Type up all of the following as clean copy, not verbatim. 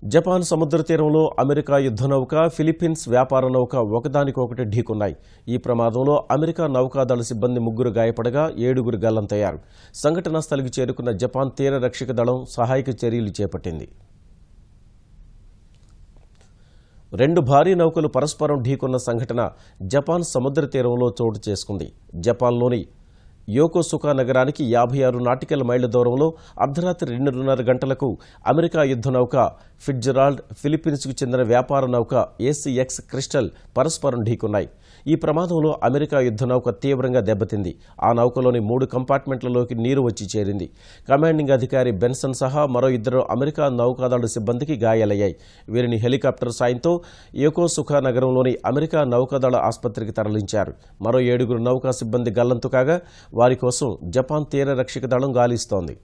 Japan సముద్ర తీరంలో America యుద్ధ నౌక, ఫిలిప్పీన్స్ వ్యాపార నౌక ఒకదానికొకటి ఢీకొన్నాయి. ఈ ప్రమాదంలో అమెరికా నౌకాదళ సిబ్బంది 3 గాయపడగా 7 గల్లంతయ్యారు. సంఘటనా స్థలికి చేరుకున్న జపాన్ తీర రక్షక దళం సహాయక చర్యలు చేపట్టింది. 2 భారీ నౌకలు పరస్పరం ఢీకొన్న సంఘటన జపాన్ సముద్ర తీరంలో చోటు చేసుకుంది. జపాన్లోని యోకోసుకా నగరానికి 56 నాటికల్ మైళ్ల దూరంలో అర్ధరాత్రి 2:30 గంటలకు అమెరికా యుద్ధ నౌక ఫిట్జెరాల్డ్, ఫిలిప్పీన్స్కు చెందిన వ్యాపార నౌక ఏసీఎక్స్ క్రిస్టల్ పరస్పరం ఢీకొన్నాయి. ఈ ప్రమాదంలో అమెరికా యుద్ధ నౌక తీవ్రంగా దెబ్బతింది. ఆ నౌకలోని 3 కంపార్ట్మెంట్లలోకి నీరు వచ్చి చేరింది. కమాండింగ్ అధికారి బెన్సన్ సహా మరో 2 అమెరికా నౌకాదళ సిబ్బందికి గాయాలయ్యాయి. వీరిని హెలికాప్టర్ సాయంతో యోకోసుకా నగరంలోని అమెరికా నౌకాదళ ఆసుపత్రికి తరలించారు. మరో 7 నౌకా సిబ్బంది గల్లంతు కాగా వారి కోసం జపాన్ తీర రక్షక దళం గాలిస్తోంది.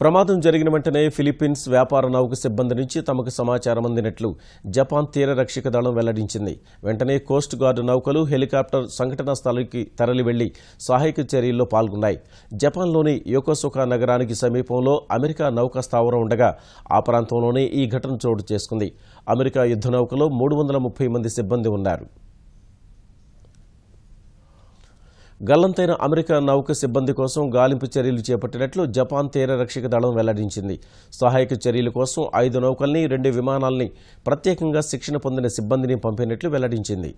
ప్రమాదం జరిగిన వెంటనే ఫిలిప్పీన్స్ వ్యాపార నౌక సిబ్బంది నుంచి తమకు సమాచారం అందినట్లు జపాన్ తీర రక్షక దళం వెల్లడించింది. వెంటనే కోస్ట్ గార్డు నౌకలు, హెలికాప్టర్ సంఘటనా స్థలానికి తరలి వెళ్లి సహాయక చర్యల్లో పాల్గొన్నాయి. జపాన్లోని యోకోసుకా నగరానికి సమీపంలో అమెరికా నౌకా స్థావరం ఉండగా ఆ ప్రాంతంలోనే ఈ ఘటన చోటు చేసుకుంది. అమెరికా యుద్ధ నౌకలో 330 మంది సిబ్బంది ఉన్నారు. గల్లంతైన అమెరికా నౌక సిబ్బంది కోసం గాలింపు చర్యలు చేపట్టినట్లు జపాన్ తీర రక్షక దళం వెల్లడించింది. సహాయక చర్యల కోసం 5 నౌకల్ని, 2 విమానాల్ని, ప్రత్యేకంగా శిక్షణ పొందిన సిబ్బందిని పంపినట్లు వెల్లడించింది.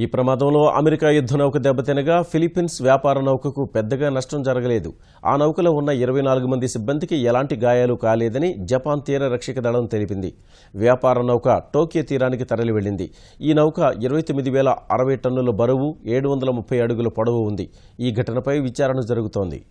ఈ ప్రమాదంలో అమెరికా యుద్ధ నౌక దెబ్బతినగా ఫిలిప్పీన్స్ వ్యాపార నౌకకు పెద్దగా నష్టం జరగలేదు. ఆ నౌకలో ఉన్న 24 మంది సిబ్బందికి ఎలాంటి గాయాలు కాలేదని జపాన్ తీర రక్షక దళం తెలిపింది. వ్యాపార నౌక టోక్యో తీరానికి తరలి వెళ్లింది. ఈ నౌక 29,060 టన్నుల బరువు, 730 అడుగుల పొడవు ఉంది. ఈ ఘటనపై విచారణ జరుగుతోంది.